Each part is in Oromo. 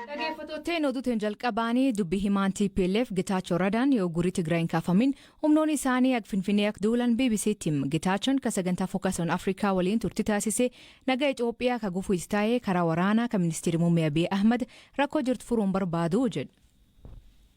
Dhaggeeffattootni oduutiin jalqabaanii dubbii himaan TPLF Getaachoo Radaan yoo gurii Tigraay hin kaafamin humnoonni isaanii Finfinnee akka duulan BBC'tti hima. Getaachoon kan sagantaa Focus on Africa waliin turtii taasisee nagaa Itoophiyaa kan gufuus taa'ee karaa waraanaa kan ministeerri muummee Abiy Ahmad rakkoo jirtu furuun barbaadu jedhe.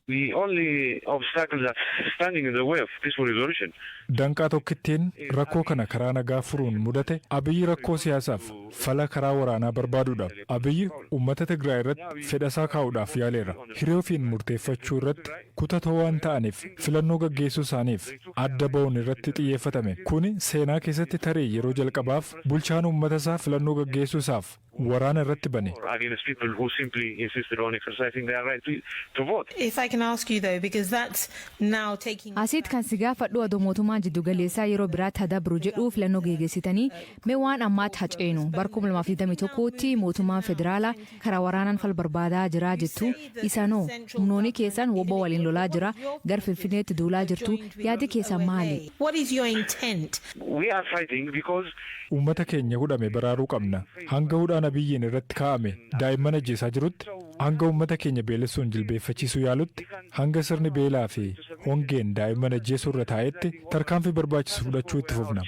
The only obstacle that's standing in the way of peaceful resolution. Danqaa tokkittiin rakkoo kana karaa nagaa furuun mudate Abiyyi rakkoo siyaasaaf fala karaa waraanaa barbaaduudha. Abiyyi uummata Tigraay irratti fedhasaa kaa'uudhaaf yaaleera. Hiree ofiin murteeffachuu irratti kutatoo waan ta'aniif filannoo gaggeessuu isaaniif adda ba'uun irratti xiyyeeffatame. Kuni seenaa keessatti tarii yeroo jalqabaaf bulchaan uummata isaa filannoo gaggeessuu isaaf waraana irratti bane. Asiit kan si gaafadhu adoo mootummaan jiddu galeessaa yeroo biraatti hadabru jedhu filannoo geggeessitanii mee waan ammaatti haceenu bara 2021tti mootummaan federaalaa karaa waraanaan fal barbaadaa jira jettu isanoo humnoonni keessan wobbo waliin lolaa jira gar Finfinneetti duulaa jirtu yaadi keessan maali? Uummata keenya hudhame baraaruu qabna. Hanga hudhaan Abiyyiin irratti kaa'ame daa'imman ajjeesaa jirutti, hanga uummata keenya beelessuun jilbeeffachiisuu yaalutti, hanga sirni beelaa fi hongeen daa'imman ajjeesuu irra taa'etti tarkaanfii barbaachisu fudhachuu itti fufna.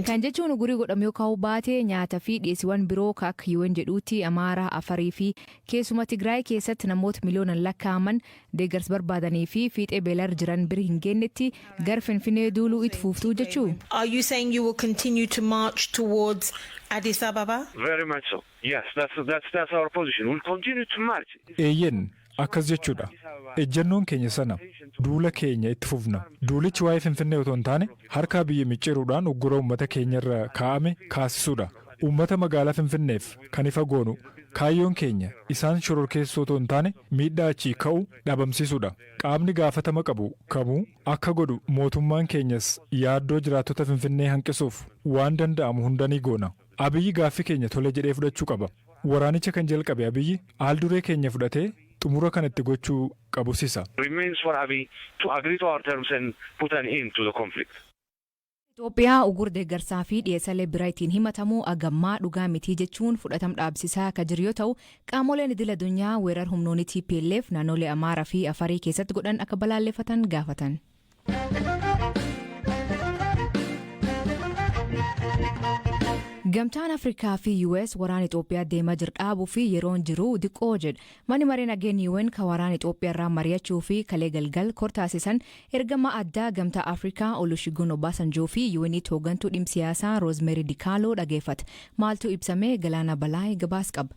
Kan jechuun gurii godhame yoo kaa'u baate nyaata fi dhiyeessiiwwan biroo akka UN jedhuutti Amaaraa, Afarii fi keessuma Tigraay keessatti namoota miliyoonaan lakkaa'aman deeggarsa barbaadanii fi fiixee beelar jiran bira hin geennetti gar Finfinnee duuluu itti fuftuu jechuu. Are you saying you will continue to march towards Addis Ababa? Very much so. Yes, that's our position. We'll continue to march. Eeyyen akkas jechuudha. Ejjennoon keenya sana duula keenya itti fufna. Duulichi waa'ee Finfinnee otoo hin taane harka biyya micciiruudhaan uggura uummata keenya irra kaa'ame kaasisuudha. Uummata magaalaa Finfinneef kan ifa goonu kaayyoon keenya isaan shororkeessoo otoo hin taane miidhaa achii ka'u dhabamsiisuudha. Qaamni gaafatama qabu kamuu akka godhu mootummaan keenyas yaaddoo jiraattota Finfinnee hanqisuuf waan danda'amu hunda ni goona. Abiyyi gaaffii keenya tole jedhee fudhachuu qaba. Waraanicha kan jalqabe Abiyyi aalduree keenya fudhatee xumura kan itti gochuu qabusisa. Remains for Abiy to agree to our terms and put an end to the conflict. Itoophiyaa ugur deeggarsaa fi dhiyeessalee biraa ittiin himatamu agammaa dhugaa mitii jechuun fudhatama dhaabsisaa akka jiru yoo ta'u qaamoleen idil addunyaa weerar humnoonni TPLF naannolee Amaaraa fi Afarii keessatti godhan akka balaaleffatan gaafatan. Gamtaan Afrikaa fi US waraan Itoophiyaa deemaa jir dhaabuu fi yeroon jiru diqoo jedha. Mani maree nageenyaa UN kan waraan Itoophiyaa irraa mari'achuu fi kalee galgal kortaasisan ergama addaa gamtaa Afrikaa Olusegun Obasanjoo fi UN hoggantuu dhimma siyaasaa Rosemary Dikaaloo dhageeffate. Maaltu ibsamee Galaana Balaay gabaas qaba.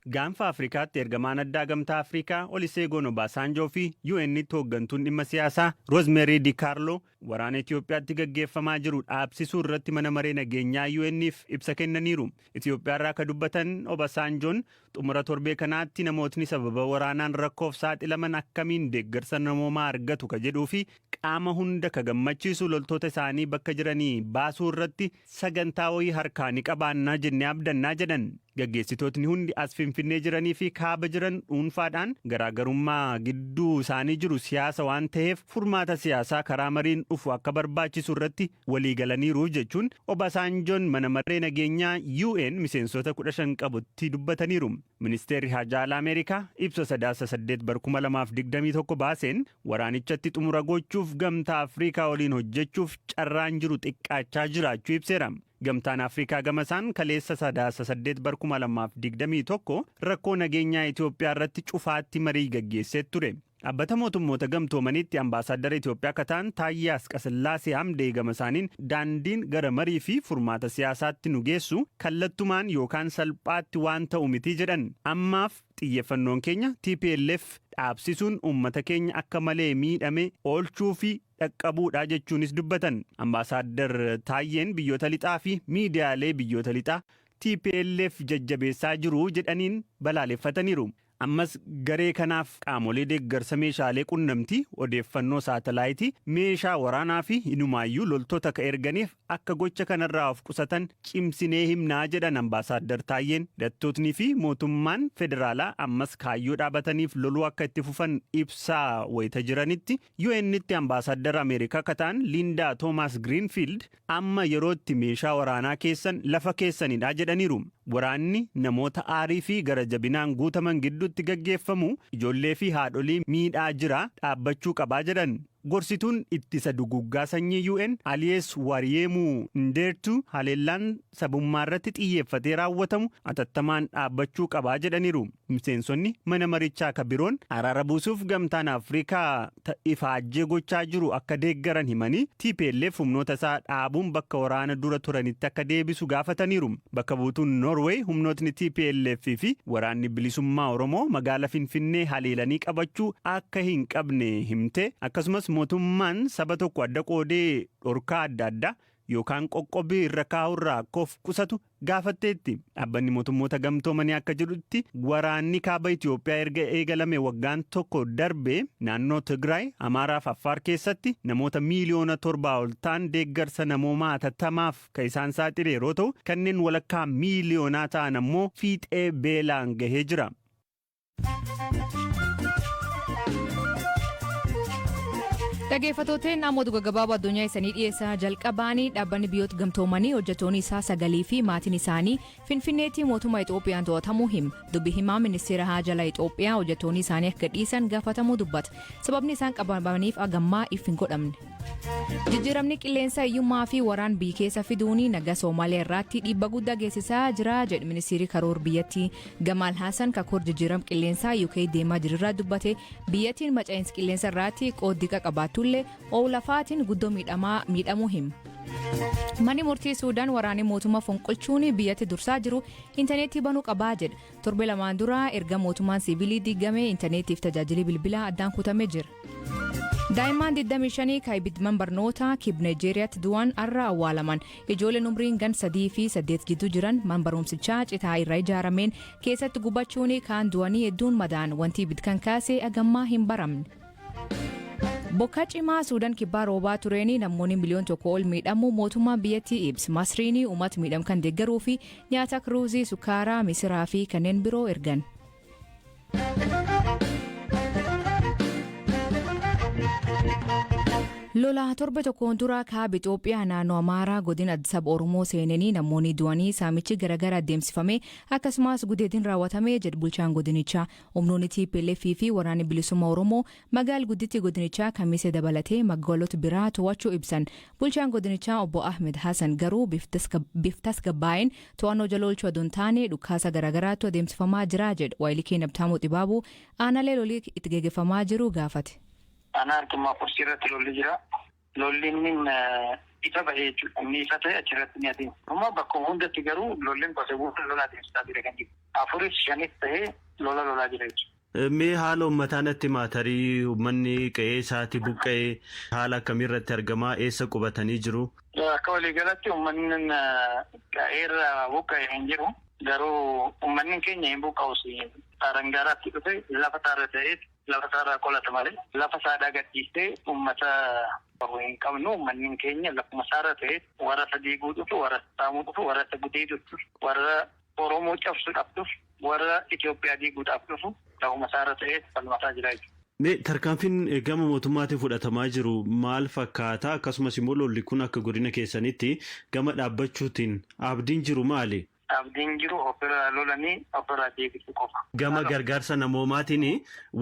Gaanfa Afrikaatti ergamaan addaa gamtaa Afrikaa Olusegun Obasanjoo fi UN hoggantuun dhimma siyaasaa Rosemary Dikaaloo waraana Itoophiyaatti gaggeeffamaa jiru dhaabsisuu irratti mana maree nageenyaa UN'if ibsa kennaniiru. Itoophiyaa irraa ka dubbatan Obasanjoon xumura torbee kanaatti namootni sababa waraanaan rakkoof saaxilaman akkamiin deeggarsa namoomaa argatu ka jedhuu fi qaama hunda ka gammachiisu loltoota isaanii bakka jiranii baasuu irratti sagantaa wayii harkaa ni qabaannaa jennee abdannaa jedhan. Gaggeessitootni hundi as Finfinnee jiranii fi kaaba jiran dhuunfaadhaan garaagarummaa gidduu isaanii jiru siyaasa waan ta'eef furmaata siyaasaa karaa mariin dhufu akka barbaachisu irratti walii galaniiru jechuun Obasanjoon mana maree nageenyaa UN miseensota 15 qabutti dubbataniiru. Ministeerri Haajaa Ameerikaa ibsa 8/2021 baaseen waraanichatti xumura gochuuf gamtaa Afrikaa waliin hojjechuuf carraan jiru xiqqaachaa jiraachuu ibseera. Gamtaan Afrikaa gamasaan kaleessa 8/2021 rakkoo nageenyaa Itoophiyaa irratti cufaatti marii gaggeessee ture. Dhaabbata mootummoota gamtoomanitti ambaasaadara Itoophiyaa kataan Taayyee Asqasillaasee Hamdee gamasaaniin daandiin gara marii fi furmaata siyaasaatti nu geessu kallattumaan yookaan salphaatti waan ta'u miti jedhan. Ammaaf xiyyeeffannoon keenya TPLF dhaabsisuun uummata keenya akka malee miidhame oolchuu fi dhaqqabuudha jechuunis dubbatan. Ambaasaadar Taayyeen biyyoota lixaa fi miidiyaalee biyyoota lixaa TPLF jajjabeessaa jiru jedhaniin balaaleffataniiru. ammas garee kanaaf qaamolee deeggarsa meeshaalee qunnamtii odeeffannoo saatalaayitii meeshaa waraanaa fi inumaayyuu loltoota ka erganiif akka gocha kanarraa of qusatan cimsinee himnaa jedhan ambaasaaddar Taayyeen hidhattootni fi mootummaan federaalaa ammas kaayyoo dhaabataniif loluu akka itti fufan ibsaa wayita jiranitti UN'tti ambaasaaddar Ameerikaa kataan Lindaa Toomaas Greenfield amma yerootti meeshaa waraanaa keessan lafa keessanidha jedhaniiru. Waraanni namoota aarii fi gara jabinaan guutaman gidduutti gaggeeffamu ijoollee fi haadholii miidhaa jira dhaabbachuu qabaa jedhan. Gorsituun ittisa duguggaa sanyii UN Aliyees Wariyemuu Ndeertu haleellaan sabummaa irratti xiyyeeffatee raawwatamu atattamaan dhaabbachuu qabaa jedhaniiru. Miseensonni mana marichaa ka biroon araara buusuuf gamtaan Afrikaa ifaajjee gochaa jiru akka deeggaran himanii TPLF humnoota isaa dhaabuun bakka waraana dura turanitti akka deebisu gaafataniiru. Bakka buutuun Norway humnootni TPLF fi waraanni bilisummaa Oromoo magaala Finfinnee haleelanii qabachuu akka hin qabne himte akkasumas mootummaan saba tokko adda qoodee dhorkaa adda addaa yookaan qoqqobii irra kaa'urraa akka of qusatu gaafatteetti. Dhaabbanni mootummoota gamtoomanii akka jedhutti waraanni kaaba Itoophiyaa erga eegalame waggaan tokko darbe naannoo Tigraay, Amaaraa fi Affaar keessatti namoota miiliyoona 7 ol ta'an deeggarsa namoomaa atattamaaf kan isaan saaxile yeroo ta'u kanneen walakkaa miiliyoonaa ta'an ammoo fiixee beelaan gahee jira. Dhaggeeffattoonni namoota gaggabaaboo addunyaa isaanii dhiyeessaa jalqabaanii dhaabbanni biyyoota gamtoomanii hojjettoonni isaa 9 fi maatiin isaanii Finfinneetti mootummaa Itoophiyaan to'atamuu hima. Dubbi himaa ministeera haajala Itoophiyaa hojjettoonni isaanii akka dhiisan gaafatamuu dubbata. Sababni isaan qabamaniif agammaa if hin godhamne. Jijjiiramni qilleensa hiyyummaa fi waraan biyya keessa fiduun nagaa Soomaaliyaa irratti dhiibbaa guddaa geessisaa jira jedhu ministeerri karoora biyyattii Gamaal Hassan kakor jijjiiram qilleensaa UK deemaa jirurraa dubbate biyyattiin macaa'insa qilleensa irratti qooddiqa qabaatullee oolafaatiin guddoo miidhamuu hima. Manni murtii Suudaan waraanni mootummaa fonqolchuun biyyatti dursaa jiru intarneetii banuu qabaa jedha. Torbe lamaan dura erga mootummaan siviilii diigame intarneetiif tajaajilli bilbilaa addaan kutamee jira. Daa'imman 25 kaayibidman barnoota kib Nigeeriyaatti du'an arra awwaalaman. Ijoolleen umriin gan 3 fi 8 gidduu jiran man barumsichaa citaa irraa ijaarameen keessatti gubachuun kaan du'anii hedduun madaan wanti bitkan kaasee agammaa hin baramne. Bokka cimaa Suudaan kibbaa roobaa tureeni namoonni miliyoon 1 ol miidhamu mootummaan biyyattii ibsa. Masriin uummata miidhamkan deeggaruu fi nyaata kiruuzii, sukaaraa, misiraa fi kanneen biroo ergan. Lola torbe tokkoon dura kaaba Itoophiyaa naannoo Amaaraa godina Addis Ababa Oromoo seenanii namoonni du'anii saamichi garagara adeemsifame akkasumas gudeetiin raawwatame jedhu bulchaan godinichaa. Humnoonni TPLF fi waraanni bilisummaa Oromoo magaala gudditti godinichaa kamisee dabalatee magaalota biraa to'achuu ibsan. Bulchaan godinichaa obbo Ahmed Hassan garuu biftas gabbaa'een to'annoo jala oolchuu adoon taane dhukaasa garagaraatu adeemsifamaa jira jedhu Waayilikee Nabtaamuu Xibaabuu aanaalee lolii itti gaggeeffamaa jiru gaafate. Ana argama kursi irratti lolli jira. Lolli inni ifa bahee jechuudha. Inni ifa ta'e achirratti ni adeema. Amma bakka hundatti garuu lolleen gosa guutuu lola adeemsisaa jira kan jiru. 4-5 ta'ee lolaa jira jechuudha. Mee haala uummataa natti maatarii uummanni qe'ee isaatti buqqa'ee haala akkamiirratti argamaa eessa qubatanii jiru? Akka waliigalatti uummanni qe'eerra buqqa'e hin jiru. Garuu uummanni keenya hin buqqa'us Arangaaraatti dhufe lafa taarra ta'ee lafa taarraa qolata malee lafa saadhaa gadhiistee uummata hin qabnu uummanni keenya lafuma saarra ta'ee warra sadii guutuuf warra saamuu dhufu warra gudee dhufu warra Oromoo cabsuudhaaf dhufu warra Itoophiyaa diiguudhaaf dhufu lafuma saarra ta'ee falmataa jira jechuudha. Tarkaanfiin gama mootummaatiin fudhatamaa jiru maal fakkaata akkasumas immoo lolli kun akka godina keessanitti gama dhaabbachuutiin abdiin jiru maali? Abdiin jiru ofirraa lolanii ofirraa deebisuu qofa. Gama gargaarsa namoomaatiin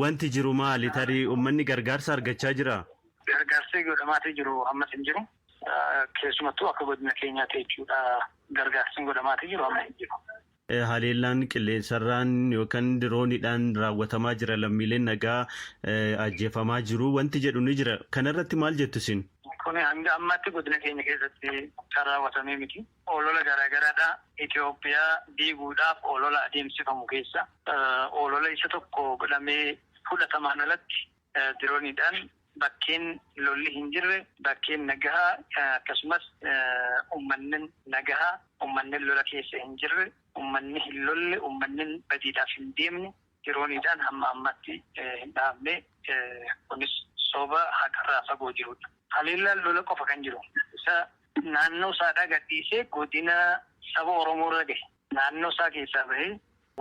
wanti jiru maali? Tarii uummanni gargaarsa argachaa jira? Gargaarsi godhamaatii jiru ammas hin jiru. Keessumattuu akka godina keenyaatti jechuudha gargaarsi godhamaatii jiru amma hin jiru. Haleellaan qilleensarraan yookaan dirooniidhaan raawwatamaa jira lammiileen nagaa ajjeefamaa jiru wanti jedhu ni jira. Kanarratti maal jettu isin? Kun hanga ammatti godina keenya keessatti kan raawwatamee miti. Olola garaagaraadha. Itoophiyaa diiguudhaaf olola adeemsifamu keessa olola isa tokko godhamee fudhatamaan alatti dirooniidhaan bakkeen lolli hin jirre bakkeen nagahaa akkasumas uummanni nagahaa uummanni lola keessa hin jirre uummanni hin lolle uummanni badiidhaaf hin deemne yerooniidhaan hamma ammatti hin dhaabne kunis soba haqarraa fagoo jirudha. Haleellaan lola qofa kan jiru. Isa naannoo isaadhaa gadhiisee godina saba Oromoo irra gahe. Naannoo isaa keessaa bahee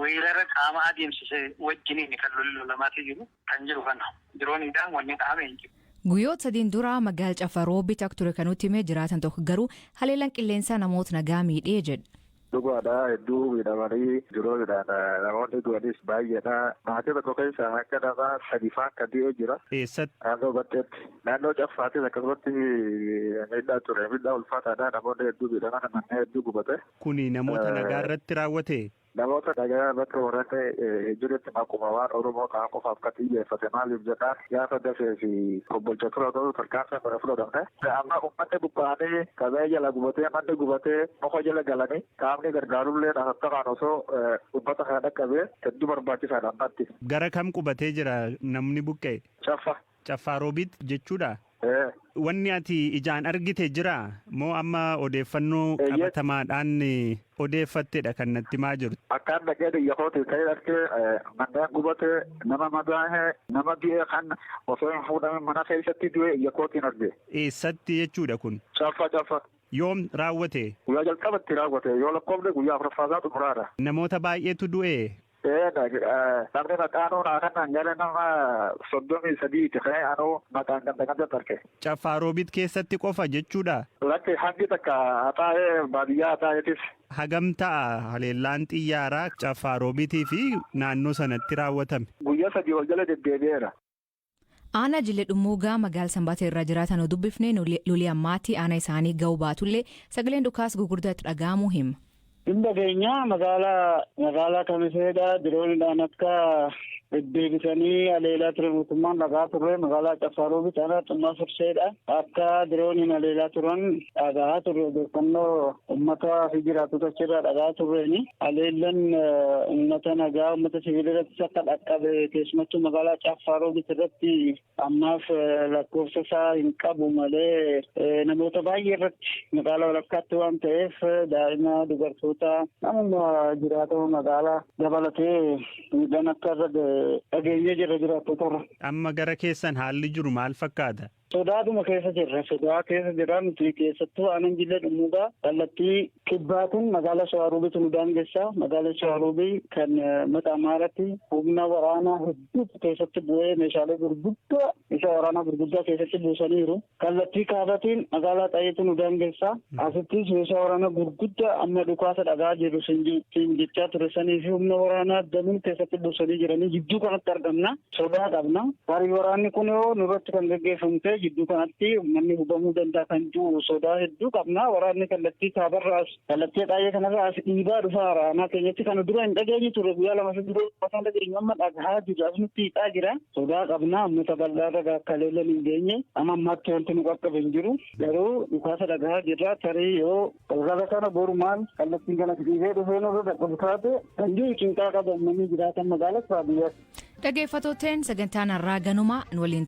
weerara qaama adeemsise wajjiniin kan lolamaatee jiru kan jiru kana. Yerooniidhaan wanni dhaabee hin jiru. Guyyoota sadiin dura magaala Cafaroobitti akka ture kan nutti himee jiraatan tokko garuu haleellaan qilleensaa namoota nagaa miidhee jedha. Dhugaadha hedduu miidhamanii jiruudhaan namoonni du'anis baay'eedha. Maatii tokko keessa akka nama sadi fa'aa akka dhi'oo jira. Eessatti? Naannoo Batteetti. Naannoo Caffaattis akkasumatti miidhaa ture. Miidhaa ulfaataadha. Namoonni hedduu miidhaman manneen hedduu gubate. Kuni namoota nagaa irratti raawwate? Namoota nagaa irratti warreen jirutti akkuma waan Oromoo ta'an qofaaf kan xiyyeeffate maaliif jedhaan gaafa dafee fi obbolcha tura ta'uu tarkaanfii kana fudhatamne. Amma uummanni buqqa'anii qabee jala gubatee manni gubatee muka jala galanii qaamni gargaarullee dhaabbataan osoo uummata kana dhaqqabee hedduu barbaachisaadha ammatti. Gara kam qubatee jira namni buqqa'e? Caffa. Cafaroobitti jechuudha? Wanni ati ijaan argite jira moo amma odeeffannoo qabatamaadhaan odeeffattedha kan natti himaa jiru? Akkaan dhaqee biyyakooti ta'ee argee manneen gubatee nama madaa'ee nama bi'ee kan osoo hin fuudhamin mana keessatti du'e biyyakootiin arge. Eessatti jechuudha kun? Caffa. Yoom raawwate? Guyyaa jalqabatti raawwate yoo lakkoofne guyyaa afuraffaatu xumuraadha. Namoota baay'eetu du'e? Namni maqaanuu kan gara nama 33 ta'ee anuu maqaan kan tarke. Cafaroobitti keessatti qofa jechuudha? Lakki hangi takka haxaa'ee baadiyyaa haxaa'eetis. Hagam ta'a haleellaan xiyyaaraa Cafaroobitii fi naannoo sanatti raawwatame? Guyyaa 3 ol jala deddeebi'eera. Aanaa Jilee Dhummuugaa magaala Sanbaatee irra jiraatan oo dubbifnee lolii ammaatti aanaa isaanii ga'uu baatullee sagaleen dhukaas gurguddaatti dhaga'amuu hima. Dhimma keenya magaalaa kamiseedha diroonidhaan akka deddeebisanii haleelaa ture mootummaan dhagaa turre magaalaa Cafaroobitti aanaa xummaa Firseedha. Akka dirooniin haleelaa turan dhagaa turre odeeffannoo uummataa fi jiraattota achirraa dhagaa turreeni. Haleellaan uummata nagaa uummata sibiila irrattis akka dhaqqabe keessumattuu magaalaa Cafaroobitti irratti ammaaf lakkoofsa isaa hin qabu malee namoota baay'ee irratti magaalaa walakkaatti waan ta'eef daa'ima dubartoota namuma jiraatama magaalaa dabalatee miidhaan akka irra dhageenyee jirra jiraattota. Amma gara keessan haalli jiru maal fakkaata? Sodaadhuma keessa jirra. Sodaa keessa jirra nuti keessattuu aanaan Jilee Dhummuugaa kallattii kibbaatiin magaalaa Shawaaroobiitu nu daangessaa. Magaalaa Shawaaroobii kan mata Amaaratti humna waraanaa hedduutu keessatti bu'ee meeshaalee gurguddaa isa waraanaa gurguddaa keessatti buusaniiru. Kallattii kaabaatiin magaalaa Xaayyeetu nu daangessaa. Asittis meeshaa waraanaa gurguddaa amma dhukaasa dhagaa jiru siin jechaa ture sanii fi humna waraanaa danuun keessatti buusanii jiranii jidduu kanatti argamna. Sodaa qabna. Garii waraanni kun yoo nurratti kan gaggeeffamte jidduu kanatti uummanni hubamuu danda'a kan jiru sodaa hedduu qabna. Waraanni kallattii kaabarraas kallattii Xaayyee kanarraas dhiibaa dhufa waraanaa keenyatti kana dura hin dhageenye ture guyyaa lama dura afaan dhageenyu amma dhagahaa jiru as nutti hiixaa jira. Sodaa qabna uummata bal'aarra akka leellan hin geenye amma ammaatti wanti nu qaqqabe hin jiru garuu dhukaasa dhagahaa jirra tarii yoo raba kana boru maal kallattiin kana dhiibee dhufee nurra dhaqqabu taate kan jiru cinqaa qaba uummanni jiraatan magaalaa baadiyyaatti. Dhaggeeffattootni sagantaan har'aa ganuma waliin